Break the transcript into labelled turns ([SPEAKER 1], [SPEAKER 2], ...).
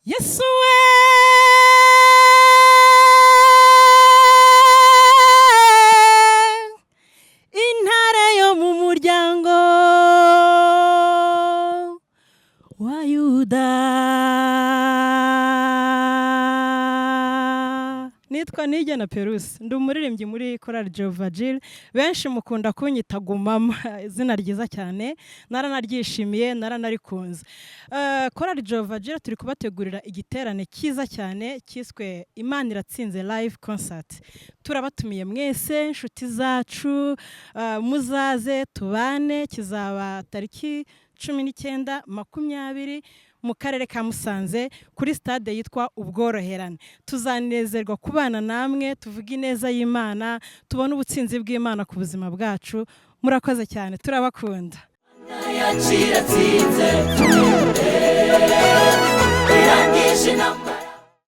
[SPEAKER 1] Yesu we intare yo mu muryango wa Yuda. Nitwa Nigena Perusi, ndi umuririmbyi muri korali Jehovahjireh, benshi mukunda kunyita Gumama, izina ryiza cyane, naranaryishimiye, naranarikunze. Korali Jehovahjireh turi kubategurira igiterane cyiza cyane cyiswe Imana Iratsinze live concert. Turabatumiye mwese inshuti zacu, muzaze tubane, kizaba tariki 19 20 mu karere ka Musanze kuri stade yitwa Ubworoherane. Tuzanezerwa kubana namwe, tuvuga ineza y'Imana, tubone ubutsinzi bw'Imana ku buzima bwacu. Murakoze cyane, turabakunda. Iratsinze